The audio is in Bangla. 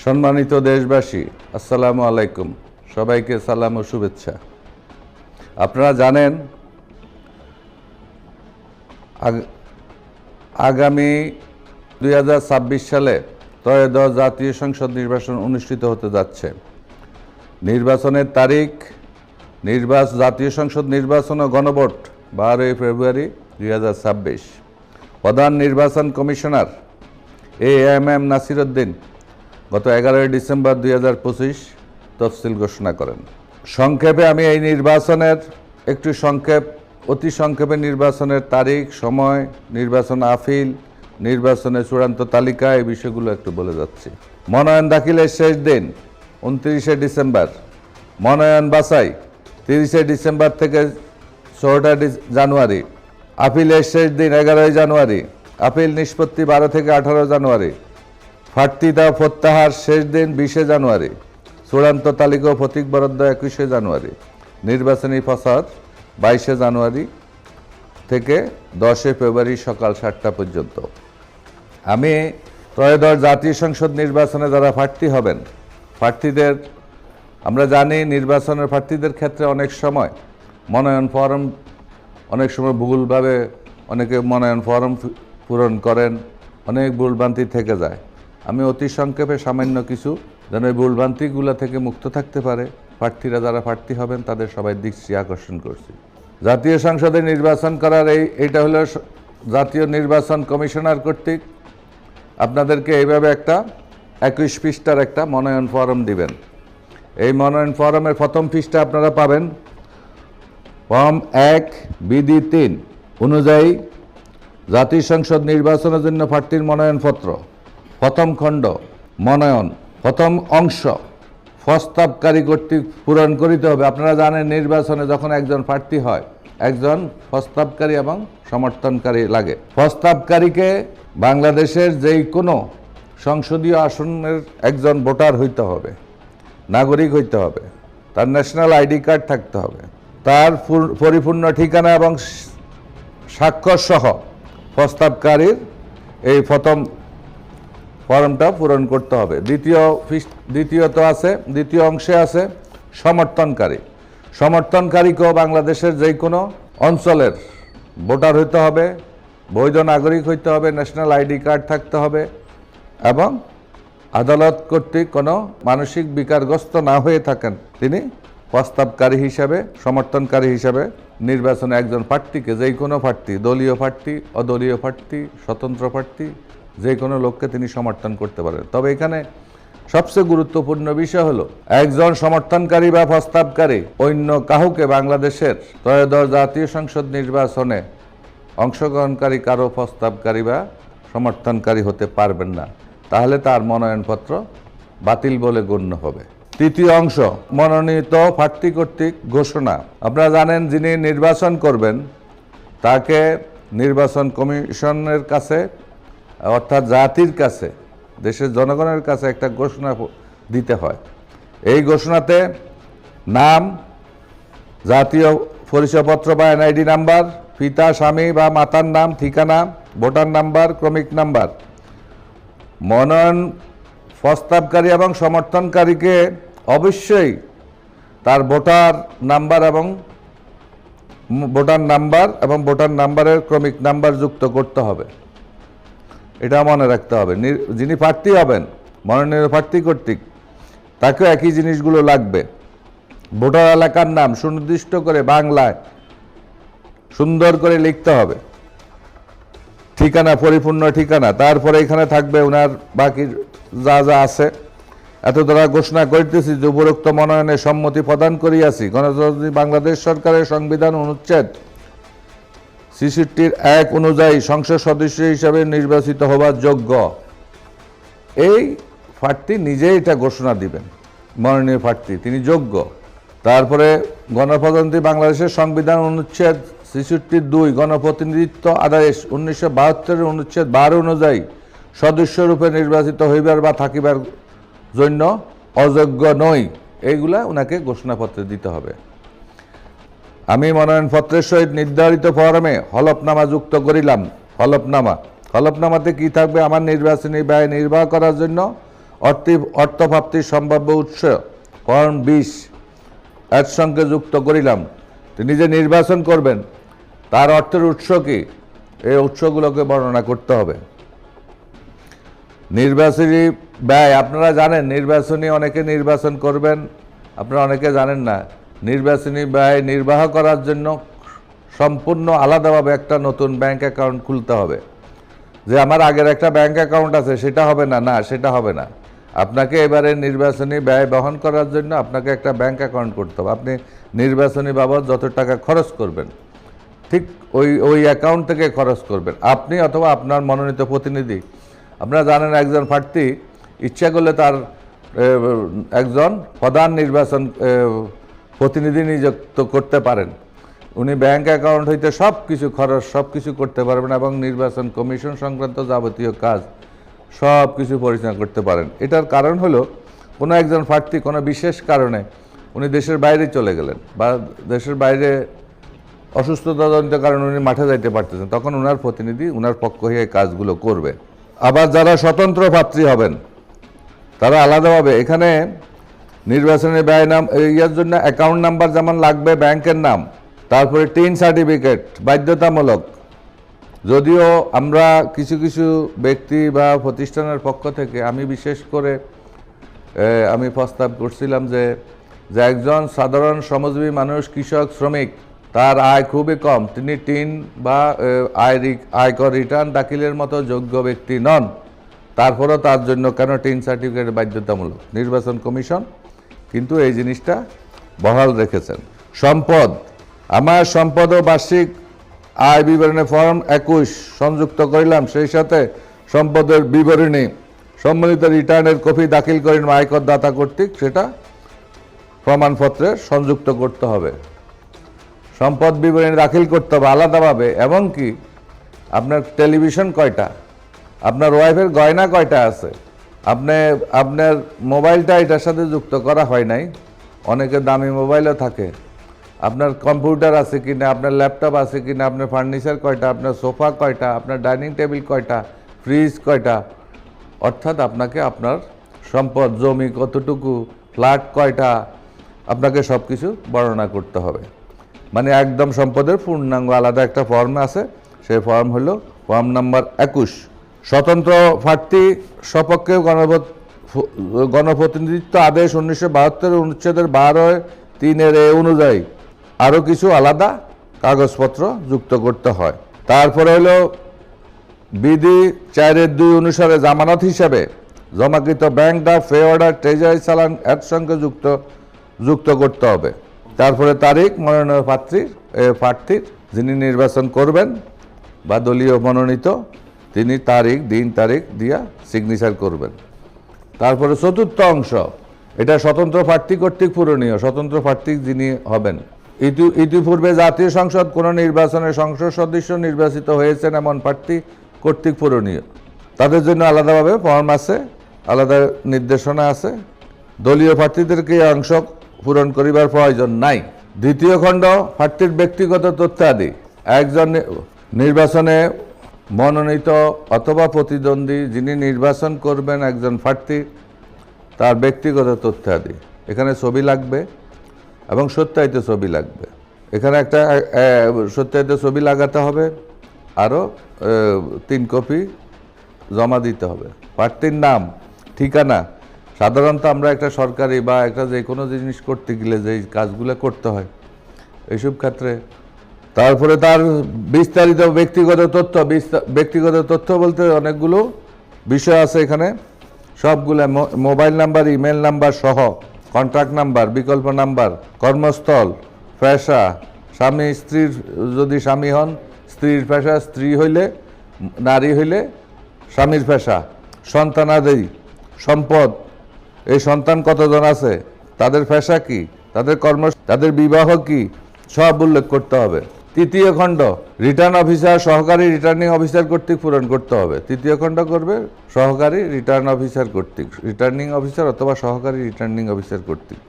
সম্মানিত দেশবাসী, আসসালামু আলাইকুম। সবাইকে সালাম ও শুভেচ্ছা। আপনারা জানেন আগামী 2026 সালে ত্রয়োদশ জাতীয় সংসদ নির্বাচন অনুষ্ঠিত হতে যাচ্ছে। নির্বাচনের তারিখ, জাতীয় সংসদ নির্বাচন ও গণভোট 12 ফেব্রুয়ারি 2026। প্রধান নির্বাচন কমিশনার AMM নাসির উদ্দিন গত 11 ডিসেম্বর 2025 তফসিল ঘোষণা করেন। সংক্ষেপে আমি এই নির্বাচনের অতি সংক্ষেপে নির্বাচনের তারিখ, সময়, নির্বাচন আপিল, নির্বাচনের চূড়ান্ত তালিকা, এই বিষয়গুলো একটু বলে যাচ্ছি। মনোনয়ন দাখিলের শেষ দিন 29 ডিসেম্বর। মনোনয়ন বাছাই 30 ডিসেম্বর থেকে 16 জানুয়ারি। আপিলের শেষ দিন 11 জানুয়ারি। আপিল নিষ্পত্তি 12 থেকে 18 জানুয়ারি। প্রার্থী প্রত্যাহার শেষ দিন 20 জানুয়ারি। চূড়ান্ত তালিকা ও প্রতীক বরাদ্দ 21 জানুয়ারি। নির্বাচনী প্রচার 22 জানুয়ারি থেকে 10 ফেব্রুয়ারি সকাল 7টা পর্যন্ত। আমি ত্রয়োদশ জাতীয় সংসদ নির্বাচনে যারা প্রার্থী হবেন, প্রার্থীদের আমরা জানি নির্বাচনের প্রার্থীদের ক্ষেত্রে অনেক সময় মনোনয়ন ফরম অনেক সময় ভুলভাবে অনেকে মনোনয়ন ফরম পূরণ করেন, অনেক ভুলভ্রান্তি থেকে যায়। আমি অতি সংক্ষেপে সামান্য কিছু যেন এই ভুলভ্রান্তিগুলো থেকে মুক্ত থাকতে পারে প্রার্থীরা যারা প্রার্থী হবেন তাদের সবাই দৃষ্টি আকর্ষণ করছি। জাতীয় সংসদে নির্বাচন করার এইটা হলো জাতীয় নির্বাচন কমিশনার কর্তৃক আপনাদেরকে এইভাবে একটা 21 পৃষ্ঠার একটা মনোনয়ন ফরম দিবেন। এই মনোনয়ন ফরমের প্রথম পৃষ্ঠা আপনারা পাবেন ফর্ম 1 বিধি 3 অনুযায়ী জাতীয় সংসদ নির্বাচনের জন্য প্রার্থীর মনোনয়নপত্র। প্রথম খণ্ড মনোনয়ন, প্রথম অংশ প্রস্তাবকারী কর্তৃক পূরণ করিতে হবে। আপনারা জানেন নির্বাচনে যখন একজন প্রার্থী হয় একজন প্রস্তাবকারী এবং সমর্থনকারী লাগে। প্রস্তাবকারীকে বাংলাদেশের যেই কোনো সংসদীয় আসনের একজন ভোটার হইতে হবে, নাগরিক হইতে হবে, তার ন্যাশনাল আইডি কার্ড থাকতে হবে, তার পরিপূর্ণ ঠিকানা এবং স্বাক্ষর সহ প্রস্তাবকারীর এই প্রথম ফর্মটা পূরণ করতে হবে। দ্বিতীয় অংশে আছে সমর্থনকারী। সমর্থনকারীকেও বাংলাদেশের যে কোনো অঞ্চলের ভোটার হইতে হবে, বৈধ নাগরিক হইতে হবে, ন্যাশনাল আইডি কার্ড থাকতে হবে এবং আদালত কর্তৃক কোনো মানসিক বিকারগ্রস্ত না হয়ে থাকেন তিনি প্রস্তাবকারী হিসাবে, সমর্থনকারী হিসাবে নির্বাচনে একজন প্রার্থীকে, যে কোনো প্রার্থী, দলীয় প্রার্থী, অদলীয় প্রার্থী, স্বতন্ত্র প্রার্থী, যে কোনো লোককে তিনি সমর্থন করতে পারেন। তবে এখানে সবচেয়ে গুরুত্বপূর্ণ বিষয় হলো একজন সমর্থনকারী বা প্রস্তাবকারী অন্য কাউকে বাংলাদেশের ত্রয়োদশ জাতীয় সংসদ নির্বাচনে অংশগ্রহণকারী কারো প্রস্তাবকারী বা সমর্থনকারী হতে পারবেন না, তাহলে তার মনোনয়নপত্র বাতিল বলে গণ্য হবে। তৃতীয় অংশ মনোনীত প্রার্থী কর্তৃক ঘোষণা। আপনারা জানেন যিনি নির্বাচন করবেন তাকে নির্বাচন কমিশনের কাছে অর্থাৎ জাতির কাছে, দেশের জনগণের কাছে একটা ঘোষণা দিতে হয়। এই ঘোষণাতে নাম, জাতীয় পরিচয়পত্র বা NID নাম্বার, পিতা, স্বামী বা মাতার নাম, ঠিকানা, ভোটার নাম্বার, ক্রমিক নাম্বার। মনোনয়ন প্রস্তাবকারী এবং সমর্থনকারীকে অবশ্যই তার ভোটার নাম্বার এবং ভোটার নাম্বারের ক্রমিক নাম্বার যুক্ত করতে হবে। এটা মনে রাখতে হবে। যিনি প্রার্থী হবেন মনোনীত প্রার্থী কর্তৃক তাকেও একই জিনিসগুলো লাগবে। ভোটার এলাকার নাম সুনির্দিষ্ট করে বাংলায় সুন্দর করে লিখতে হবে। ঠিকানা, পরিপূর্ণ ঠিকানা। তারপরে এখানে থাকবে ওনার বাকি যা যা আছে। এত দ্বারা ঘোষণা করিতেছি যে উপরোক্ত মনোনয়নে সম্মতি প্রদান করিয়াছি গণপ্রজাতন্ত্রী বাংলাদেশ সরকারের সংবিধান অনুচ্ছেদ 66(1) অনুযায়ী সংসদ সদস্য হিসাবে নির্বাচিত হবার যোগ্য। এই প্রার্থী নিজেই এটা ঘোষণা দিবেন, মনোনীত প্রার্থী তিনি যোগ্য। তারপরে গণপ্রজাতন্ত্রী বাংলাদেশের সংবিধান অনুচ্ছেদ 66(2) গণপ্রতিনিধিত্ব আদেশ 1972 অনুচ্ছেদ 12 অনুযায়ী সদস্যরূপে নির্বাচিত হইবার বা থাকিবার জন্য অযোগ্য নই। এইগুলা ওনাকে ঘোষণাপত্রে দিতে হবে। আমি মনোনয়নপত্রের সহিত নির্ধারিত ফরমে হলফনামা যুক্ত করিলাম। হলফনামাতে কি থাকবে? আমার নির্বাচনী ব্যয় নির্বাহ করার জন্য অর্থপ্রাপ্তির সম্ভাব্য উৎস ফর্ম 20 এর সঙ্গে যুক্ত করিলাম। তিনি যে নির্বাচন করবেন তার অর্থের উৎস কি, এই উৎসগুলোকে বর্ণনা করতে হবে। নির্বাচনী ব্যয়, আপনারা জানেন নির্বাচনী অনেকে নির্বাচন করবেন, আপনারা অনেকে জানেন না। নির্বাচনী ব্যয় নির্বাহ করার জন্য সম্পূর্ণ আলাদাভাবে একটা নতুন ব্যাংক অ্যাকাউন্ট খুলতে হবে। যে আমার আগের একটা ব্যাংক অ্যাকাউন্ট আছে সেটা হবে না, না সেটা হবে না। আপনাকে এবারে নির্বাচনী ব্যয় বহন করার জন্য আপনাকে একটা ব্যাংক অ্যাকাউন্ট করতে হবে। আপনি নির্বাচনী বাবদ যত টাকা খরচ করবেন ঠিক ওই অ্যাকাউন্ট থেকে খরচ করবেন আপনি অথবা আপনার মনোনীত প্রতিনিধি। আপনারা জানেন একজন প্রার্থী ইচ্ছা করলে তার একজন প্রধান নির্বাচন প্রতিনিধি নিযুক্ত করতে পারেন। উনি ব্যাংক অ্যাকাউন্ট হইতে সব কিছু খরচ সব কিছু করতে পারবেন এবং নির্বাচন কমিশন সংক্রান্ত যাবতীয় কাজ সব কিছু পরিচালনা করতে পারেন। এটার কারণ হলো কোনো একজন প্রার্থী কোনো বিশেষ কারণে উনি দেশের বাইরে চলে গেলেন বা দেশের বাইরে অসুস্থতাজনিত কারণে উনি মাঠে যাইতে পারতেছেন, তখন ওনার প্রতিনিধি ওনার পক্ষ হয়ে এই কাজগুলো করবে। আবার যারা স্বতন্ত্র প্রার্থী হবেন তারা আলাদাভাবে এখানে নির্বাচনী ব্যয় নাম ইয়ার জন্য অ্যাকাউন্ট নাম্বার যেমন লাগবে, ব্যাংকের নাম, তারপরে টিন সার্টিফিকেট বাধ্যতামূলক। যদিও আমরা কিছু কিছু ব্যক্তি বা প্রতিষ্ঠানের পক্ষ থেকে আমি বিশেষ করে আমি প্রস্তাব করছিলাম যে একজন সাধারণ শ্রমজীবী মানুষ, কৃষক, শ্রমিক, তার আয় খুবই কম, তিনি টিন বা আয়কর রিটার্ন দাখিলের মতো যোগ্য ব্যক্তি নন, তারপরও তার জন্য কেন টিন সার্টিফিকেট বাধ্যতামূলক? নির্বাচন কমিশন কিন্তু এই জিনিসটা বহাল রেখেছেন। সম্পদ, আমার সম্পদ ও বার্ষিক আয় বিবরণী ফর্ম 21 সংযুক্ত করিলাম, সেই সাথে সম্পদের বিবরণী সম্বলিত রিটার্নের কপি দাখিল করেন আয়কর দাতা কর্তৃক, সেটা প্রমাণপত্রে সংযুক্ত করতে হবে। সম্পদ বিবরণী দাখিল করতে হবে আলাদাভাবে। এবং কি আপনার টেলিভিশন কয়টা, আপনার ওয়াইফের গয়না কয়টা আছে, আপনার মোবাইলটা এটার সাথে যুক্ত করা হয় নাই, অনেকে দামি মোবাইলও থাকে, আপনার কম্পিউটার আছে কিনা, আপনার ল্যাপটপ আছে কিনা, আপনার ফার্নিচার কয়টা, আপনার সোফা কয়টা, আপনার ডাইনিং টেবিল কয়টা, ফ্রিজ কয়টা, অর্থাৎ আপনাকে আপনার সম্পদ, জমি কতটুকু, ফ্ল্যাট কয়টা, আপনাকে সব কিছু বর্ণনা করতে হবে। মানে একদম সম্পদের পূর্ণাঙ্গ আলাদা একটা ফর্ম আছে, সেই ফর্ম হলো ফর্ম নাম্বার 21। স্বতন্ত্র প্রার্থী সপক্ষে গণপ্রতিনিধিত্ব আদেশ 1972 অনুচ্ছেদের 12(3) অনুযায়ী আরও কিছু আলাদা কাগজপত্র যুক্ত করতে হয়। তারপরে হলো বিধি 4(2) অনুসারে জামানত হিসাবে জমাকৃত ব্যাংক ড্রাফট, ফে অর্ডার, ট্রেজারি চালান এর সঙ্গে যুক্ত করতে হবে। তারপরে তারিখ, মনোনয়ন প্রার্থীর যিনি নির্বাচন করবেন বা দলীয় মনোনীত তিনি দিন তারিখ দিয়া সিগনেচার করবেন। তারপরে চতুর্থ অংশ, এটা স্বতন্ত্র প্রার্থী কর্তৃক পূরণীয়। স্বতন্ত্র প্রার্থী যিনি হবেন, ইতিপূর্বে জাতীয় সংসদ কোনো নির্বাচনে সংসদ সদস্য নির্বাচিত হয়েছেন এমন প্রার্থী কর্তৃক পূরণীয়, তাদের জন্য আলাদাভাবে ফর্ম আছে, আলাদা নির্দেশনা আছে। দলীয় প্রার্থীদেরকে এই অংশ পূরণ করিবার প্রয়োজন নাই। দ্বিতীয় খণ্ড, প্রার্থীর ব্যক্তিগত তথ্যাদি। একজন নির্বাচনে মনোনীত অথবা প্রতিদ্বন্দ্বী যিনি নির্বাচন করবেন একজন প্রার্থী, তার ব্যক্তিগত তথ্যাদি। এখানে ছবি লাগবে এবং সত্যায়িত ছবি লাগবে। এখানে একটা সত্যায়িত ছবি লাগাতে হবে, আরও 3 কপি জমা দিতে হবে। প্রার্থীর নাম, ঠিকানা। সাধারণত আমরা একটা সরকারি বা একটা যে কোনো জিনিস করতে গেলে যেই কাজগুলো করতে হয় এইসব ক্ষেত্রে। তারপরে তার বিস্তারিত ব্যক্তিগত তথ্য। ব্যক্তিগত তথ্য বলতে অনেকগুলো বিষয় আছে এখানে, সবগুলো মোবাইল নাম্বার, ইমেল নাম্বার সহ, কন্ট্যাক্ট নাম্বার, বিকল্প নাম্বার, কর্মস্থল, পেশা, স্বামী স্ত্রীর, যদি স্বামী হন স্ত্রীর পেশা, স্ত্রী হইলে নারী হইলে স্বামীর পেশা, সন্তানাদি, সম্পদ, এই সন্তান কতজন আছে, তাদের পেশা কি, তাদের বিবাহ কি, সব উল্লেখ করতে হবে। তৃতীয় খণ্ড, রিটার্ন অফিসার, সহকারী রিটার্নিং অফিসার কর্তৃক পূরণ করতে হবে। তৃতীয় খণ্ড করবে সহকারী রিটার্ন অফিসার কর্তৃক, রিটার্নিং অফিসার অথবা সহকারী রিটার্নিং অফিসার কর্তৃক